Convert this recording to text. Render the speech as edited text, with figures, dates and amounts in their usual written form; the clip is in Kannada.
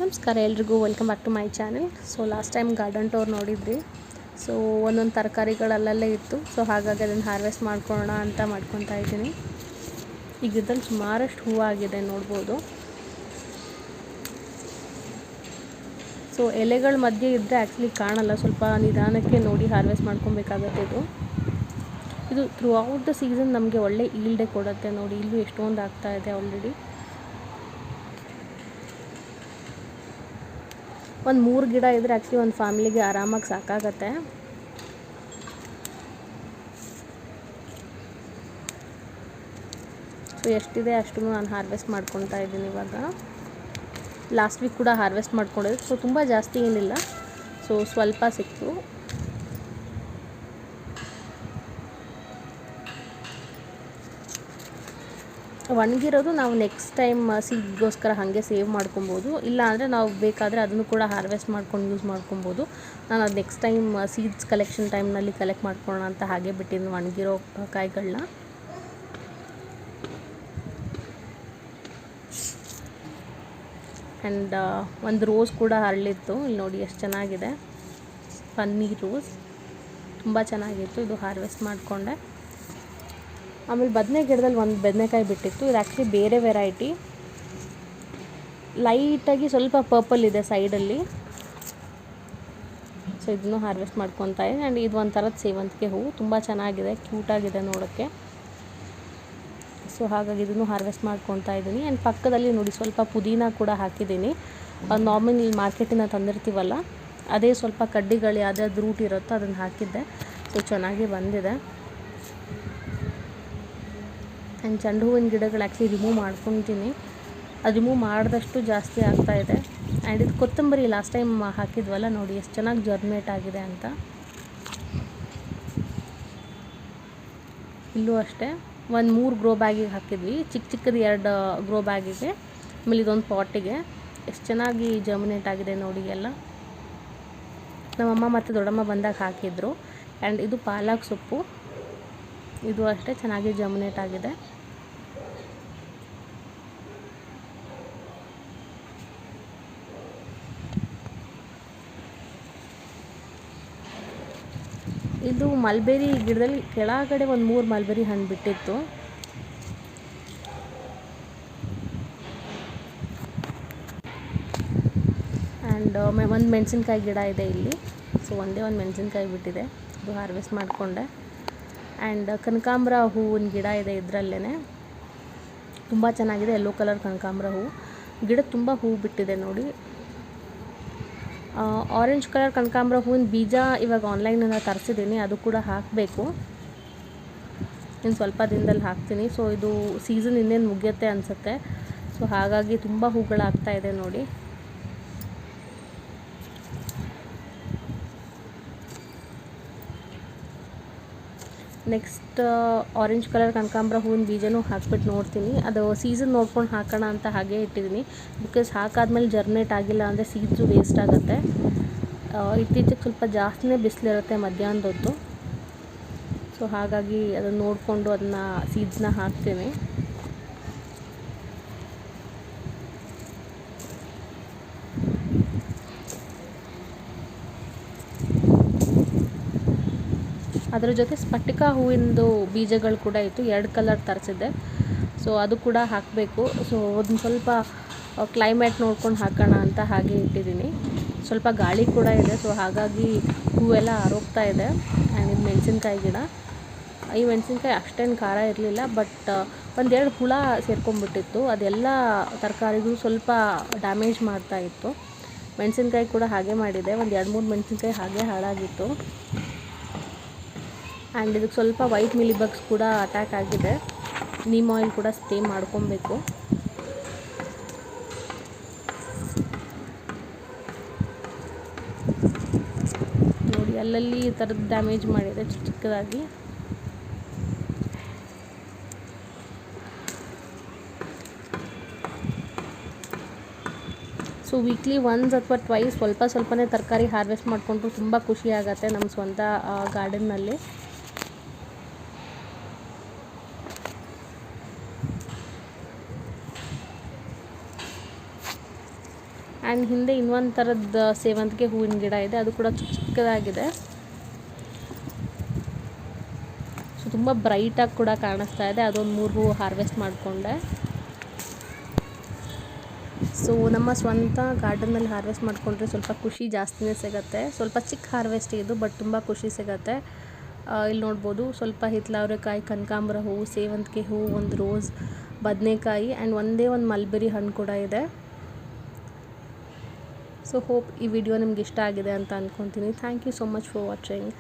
ನಮಸ್ಕಾರ ಎಲ್ರಿಗೂ, welcome back to my channel. So last time garden tour ನೋಡಿದ್ರಿ. ಸೊ ಒಂದೊಂದು ತರಕಾರಿಗಳಲ್ಲೇ ಇತ್ತು. ಸೊ ಹಾಗಾಗಿ ಅದನ್ನು ಹಾರ್ವೆಸ್ಟ್ ಮಾಡ್ಕೊಳ್ಳೋಣ ಅಂತ ಮಾಡ್ಕೊತಾ ಇದ್ದೀನಿ. ಈ ಗಿಡದಲ್ಲಿ ಸುಮಾರಷ್ಟು ಹೂವಾಗಿದೆ ನೋಡ್ಬೋದು. ಸೊ ಎಲೆಗಳ ಮಧ್ಯೆ ಇದ್ದರೆ ಆ್ಯಕ್ಚುಲಿ ಕಾಣಲ್ಲ, ಸ್ವಲ್ಪ ನಿಧಾನಕ್ಕೆ ನೋಡಿ ಹಾರ್ವೆಸ್ಟ್ ಮಾಡ್ಕೊಬೇಕಾಗತ್ತೆ. ಇದು ಥ್ರೂ ಔಟ್ ದ ಸೀಸನ್ ನಮಗೆ ಒಳ್ಳೆ ಈಲ್ಡೆ ಕೊಡುತ್ತೆ. ನೋಡಿ, ಇಲ್ಲೂ ಎಷ್ಟೊಂದು ಆಗ್ತಾ ಇದೆ ಆಲ್ರೆಡಿ. ಒಂದು 3 ಗಿಡ ಇದ್ದರೆ ಆ್ಯಕ್ಚುಲಿ ಒಂದು ಫ್ಯಾಮಿಲಿಗೆ ಆರಾಮಾಗಿ ಸಾಕಾಗತ್ತೆ. ಸೊ ಎಷ್ಟಿದೆ ಅಷ್ಟು ನಾನು ಹಾರ್ವೆಸ್ಟ್ ಮಾಡ್ಕೊತಾ ಇದ್ದೀನಿ ಇವಾಗ. ಲಾಸ್ಟ್ ವೀಕ್ ಕೂಡ ಹಾರ್ವೆಸ್ಟ್ ಮಾಡ್ಕೊಂಡಿದ್ದೆ. ಸೊ ತುಂಬ ಜಾಸ್ತಿ ಏನಿಲ್ಲ, ಸೊ ಸ್ವಲ್ಪ ಸಿಕ್ತು. ಒಣಗಿರೋದು ನಾವು ನೆಕ್ಸ್ಟ್ ಟೈಮ್ ಸೀಡ್ಗೋಸ್ಕರ ಹಾಗೆ ಸೇವ್ ಮಾಡ್ಕೊಬೋದು. ಇಲ್ಲ ಅಂದರೆ ನಾವು ಬೇಕಾದರೆ ಅದನ್ನು ಕೂಡ ಹಾರ್ವೆಸ್ಟ್ ಮಾಡ್ಕೊಂಡು ಯೂಸ್ ಮಾಡ್ಕೊಬೋದು. ನಾನು ಅದು ನೆಕ್ಸ್ಟ್ ಟೈಮ್ ಸೀಡ್ಸ್ ಕಲೆಕ್ಷನ್ ಟೈಮ್ನಲ್ಲಿ ಕಲೆಕ್ಟ್ ಮಾಡ್ಕೊಳ್ಳೋಣ ಅಂತ ಹಾಗೆ ಬಿಟ್ಟಿದ್ದೀನಿ ಒಣಗಿರೋ ಕಾಯಿಗಳನ್ನ. ಆ್ಯಂಡ್ ಒಂದು ರೋಸ್ ಕೂಡ ಹರಳಿತ್ತು. ಇಲ್ಲಿ ನೋಡಿ ಎಷ್ಟು ಚೆನ್ನಾಗಿದೆ, ಪನ್ನೀರ್ ರೋಸ್ ತುಂಬ ಚೆನ್ನಾಗಿತ್ತು. ಇದು ಹಾರ್ವೆಸ್ಟ್ ಮಾಡಿಕೊಂಡೆ. ಆಮೇಲೆ ಬದನೆ ಗಿಡದಲ್ಲಿ ಒಂದು ಬದನೆಕಾಯಿ ಬಿಟ್ಟಿತ್ತು. ಇದು ಆ್ಯಕ್ಚುಲಿ ಬೇರೆ ವೆರೈಟಿ, ಲೈಟಾಗಿ ಸ್ವಲ್ಪ ಪರ್ಪಲ್ ಇದೆ ಸೈಡಲ್ಲಿ. ಸೊ ಇದನ್ನು ಹಾರ್ವೆಸ್ಟ್ ಮಾಡ್ಕೊತಾ ಇದ್ದೀನಿ. ಆ್ಯಂಡ್ ಇದು ಒಂಥರದ ಸೇವಂತಿಗೆ ಹೂವು, ತುಂಬ ಚೆನ್ನಾಗಿದೆ, ಕ್ಯೂಟಾಗಿದೆ ನೋಡೋಕ್ಕೆ. ಸೊ ಹಾಗಾಗಿ ಇದನ್ನು ಹಾರ್ವೆಸ್ಟ್ ಮಾಡ್ಕೊತಾ ಇದ್ದೀನಿ. ಆ್ಯಂಡ್ ಪಕ್ಕದಲ್ಲಿ ನೋಡಿ ಸ್ವಲ್ಪ ಪುದೀನ ಕೂಡ ಹಾಕಿದ್ದೀನಿ. ನಾರ್ಮಲ್ ಮಾರ್ಕೆಟಿಂದ ತಂದಿರ್ತೀವಲ್ಲ, ಅದೇ ಸ್ವಲ್ಪ ಕಡ್ಡಿಗಳು ಯಾವ್ದಾದ್ರು ರೂಟ್ ಇರುತ್ತೋ ಅದನ್ನು ಹಾಕಿದ್ದೆ. ಸೊ ಚೆನ್ನಾಗಿ ಬಂದಿದೆ. ಆ್ಯಂಡ್ ಚೆಂಡು ಹೂವಿನ ಗಿಡಗಳು ಆ್ಯಕ್ಚುಲಿ ರಿಮೂವ್ ಮಾಡ್ಕೊತೀನಿ. ಅದು ರಿಮೂವ್ ಮಾಡಿದಷ್ಟು ಜಾಸ್ತಿ ಆಗ್ತಾಯಿದೆ. ಆ್ಯಂಡ್ ಇದು ಕೊತ್ತಂಬರಿ ಲಾಸ್ಟ್ ಟೈಮ್ ಹಾಕಿದ್ವಲ್ಲ, ನೋಡಿ ಎಷ್ಟು ಚೆನ್ನಾಗಿ ಜರ್ಮಿನೇಟ್ ಆಗಿದೆ ಅಂತ. ಇಲ್ಲೂ ಅಷ್ಟೇ ಒಂದು 3 ಗ್ರೋ ಬ್ಯಾಗಿಗೆ ಹಾಕಿದ್ವಿ, ಚಿಕ್ಕದು 2 ಗ್ರೋ ಬ್ಯಾಗಿಗೆ, ಆಮೇಲೆ ಇದೊಂದು ಪಾಟಿಗೆ. ಎಷ್ಟು ಚೆನ್ನಾಗಿ ಜರ್ಮಿನೇಟ್ ಆಗಿದೆ ನೋಡಿ ಎಲ್ಲ. ನಮ್ಮಮ್ಮ ಮತ್ತು ದೊಡ್ಡಮ್ಮ ಬಂದಾಗ ಹಾಕಿದ್ರು. ಆ್ಯಂಡ್ ಇದು ಪಾಲಕ್ ಸೊಪ್ಪು, ಇದು ಅಷ್ಟೇ ಚೆನ್ನಾಗಿ ಜರ್ಮಿನೇಟ್ ಆಗಿದೆ. ಇದು ಮಲ್ಬೆರಿ ಗಿಡದಲ್ಲಿ ಕೆಳಗಡೆ ಒಂದು 3 ಮಲ್ಬೆರಿ ಹಣ್ಣು ಬಿಟ್ಟಿತ್ತು. ಆ್ಯಂಡ್ ಒಂದು ಮೆಣಸಿನ್ಕಾಯಿ ಗಿಡ ಇದೆ ಇಲ್ಲಿ. ಸೊ ಒಂದೇ ಒಂದು ಮೆಣಸಿನ್ಕಾಯಿ ಬಿಟ್ಟಿದೆ, ಅದು ಹಾರ್ವೆಸ್ಟ್ ಮಾಡಿಕೊಂಡೆ. ಆ್ಯಂಡ್ ಕನಕಾಂಬರ ಹೂವಿನ ಗಿಡ ಇದೆ ಇದರಲ್ಲೇ, ತುಂಬ ಚೆನ್ನಾಗಿದೆ. ಯೆಲ್ಲೋ ಕಲರ್ ಕನಕಾಂಬರ ಹೂವು, ಗಿಡ ತುಂಬ ಹೂವು ಬಿಟ್ಟಿದೆ ನೋಡಿ. ಆರೆಂಜ್ ಕಲರ್ ಕನಕಾಂಬರ ಹೂವಿನ ಬೀಜ ಇವಾಗ ಆನ್ಲೈನಿಂದ ತರಿಸಿದ್ದೀನಿ, ಅದು ಕೂಡ ಹಾಕಬೇಕು. ಇನ್ನು ಸ್ವಲ್ಪ ದಿನದಲ್ಲಿ ಹಾಕ್ತೀನಿ. ಸೊ ಇದು ಸೀಸನ್ ಇನ್ನೇನು ಮುಗಿಯುತ್ತೆ ಅನಿಸುತ್ತೆ. ಸೊ ಹಾಗಾಗಿ ತುಂಬ ಹೂಗಳಾಗ್ತಾ ಇದೆ ನೋಡಿ. ನೆಕ್ಸ್ಟ್ ಆರೆಂಜ್ ಕಲರ್ ಕನಕಾಂಬರ ಹೂವಿನ ಬೀಜನೂ ಹಾಕ್ಬಿಟ್ಟು ನೋಡ್ತೀನಿ. ಅದು ಸೀಸನ್ ನೋಡ್ಕೊಂಡು ಹಾಕೋಣ ಅಂತ ಹಾಗೆ ಇಟ್ಟಿದ್ದೀನಿ. ಬಿಕಾಸ್ ಹಾಕಾದ್ಮೇಲೆ ಜರ್ಮಿನೇಟ್ ಆಗಿಲ್ಲ ಅಂದರೆ ಸೀಡ್ಸು ವೇಸ್ಟ್ ಆಗುತ್ತೆ. ಇತ್ತೀಚೆಗೆ ಸ್ವಲ್ಪ ಜಾಸ್ತಿನೇ ಬಿಸಿಲಿರುತ್ತೆ ಮಧ್ಯಾಹ್ನದ ಹೊತ್ತು. ಸೊ ಹಾಗಾಗಿ ಅದನ್ನು ನೋಡಿಕೊಂಡು ಅದನ್ನ ಸೀಡ್ಸ್ನ ಹಾಕ್ತೀನಿ. ಅದರ ಜೊತೆ ಸ್ಫಟಿಕ ಹೂವಿಂದು ಬೀಜಗಳು ಕೂಡ ಇತ್ತು, 2 ಕಲರ್ ತರಿಸಿದ್ದೆ. ಸೊ ಅದು ಕೂಡ ಹಾಕಬೇಕು. ಸೊ ಒಂದು ಸ್ವಲ್ಪ ಕ್ಲೈಮೇಟ್ ನೋಡ್ಕೊಂಡು ಹಾಕೋಣ ಅಂತ ಹಾಗೆ ಇಟ್ಟಿದ್ದೀನಿ. ಸ್ವಲ್ಪ ಗಾಳಿ ಕೂಡ ಇದೆ, ಸೊ ಹಾಗಾಗಿ ಹೂವೆಲ್ಲ ಆರೋಗ್ತಾ ಇದೆ. ಆ್ಯಂಡ್ ಇದು ಮೆಣಸಿನ್ಕಾಯಿ ಗಿಡ. ಈ ಮೆಣಸಿನ್ಕಾಯಿ ಅಷ್ಟೇನು ಖಾರ ಇರಲಿಲ್ಲ, ಬಟ್ 1-2 ಹುಳ ಸೇರ್ಕೊಂಡ್ಬಿಟ್ಟಿತ್ತು. ಅದೆಲ್ಲ ತರಕಾರಿಗೂ ಸ್ವಲ್ಪ ಡ್ಯಾಮೇಜ್ ಮಾಡ್ತಾಯಿತ್ತು. ಮೆಣಸಿನ್ಕಾಯಿ ಕೂಡ ಹಾಗೆ ಮಾಡಿದೆ, ಒಂದು 2-3 ಮೆಣಸಿನ್ಕಾಯಿ ಹಾಗೆ ಹಾಳಾಗಿತ್ತು. ಆ್ಯಂಡ್ ಇದಕ್ಕೆ ಸ್ವಲ್ಪ ವೈಟ್ ಮಿಲಿಬಗ್ಸ್ ಕೂಡ ಅಟ್ಯಾಕ್ ಆಗಿದೆ. ನೀಮ್ ಆಯಿಲ್ ಕೂಡ ಸ್ಪ್ರೇ ಮಾಡ್ಕೊಬೇಕು. ನೋಡಿ ಅಲ್ಲಲ್ಲಿ ಈ ಥರದ್ದು ಡ್ಯಾಮೇಜ್ ಮಾಡಿದೆ ಚಿಕ್ಕದಾಗಿ. ಸೊ ವೀಕ್ಲಿ ಒನ್ಸ್ ಅಥವಾ ಟ್ವೈಸ್ ಸ್ವಲ್ಪನೇ ತರಕಾರಿ ಹಾರ್ವೆಸ್ಟ್ ಮಾಡಿಕೊಂಡ್ರು ತುಂಬ ಖುಷಿ ಆಗುತ್ತೆ ನಮ್ಮ ಸ್ವಂತ ಗಾರ್ಡನ್ನಲ್ಲಿ. ಆ್ಯಂಡ್ ಹಿಂದೆ ಇನ್ನೊಂದು ಥರದ ಸೇವಂತಿಗೆ ಹೂವಿನ ಗಿಡ ಇದೆ, ಅದು ಕೂಡ ಚಿಕ್ಕದಾಗಿದೆ. ಸೊ ತುಂಬ ಬ್ರೈಟಾಗಿ ಕೂಡ ಕಾಣಿಸ್ತಾ ಇದೆ. ಅದೊಂದು 3 ಹೂವು ಹಾರ್ವೆಸ್ಟ್ ಮಾಡಿಕೊಂಡೆ. ಸೊ ನಮ್ಮ ಸ್ವಂತ ಗಾರ್ಡನಲ್ಲಿ ಹಾರ್ವೆಸ್ಟ್ ಮಾಡಿಕೊಂಡ್ರೆ ಸ್ವಲ್ಪ ಖುಷಿ ಜಾಸ್ತಿನೇ ಸಿಗುತ್ತೆ. ಸ್ವಲ್ಪ ಚಿಕ್ಕ ಹಾರ್ವೆಸ್ಟ್ ಇದು, ಬಟ್ ತುಂಬ ಖುಷಿ ಸಿಗುತ್ತೆ. ಇಲ್ಲಿ ನೋಡ್ಬೋದು ಸ್ವಲ್ಪ ಹಿತ್ತಲವರೆಕಾಯಿ, ಕನಕಾಂಬರ ಹೂವು, ಸೇವಂತಿಗೆ ಹೂವು, ಒಂದು ರೋಸ್, ಬದನೆಕಾಯಿ ಆ್ಯಂಡ್ ಒಂದೇ ಒಂದು ಮಲ್ಬೆರಿ ಹಣ್ಣು ಕೂಡ ಇದೆ. ಸೊ ಹೋಪ್ ಈ ವಿಡಿಯೋ ನಿಮ್ಗೆ ಇಷ್ಟ ಆಗಿದೆ ಅಂತ ಅಂದ್ಕೊತೀನಿ. Thank you so much for watching.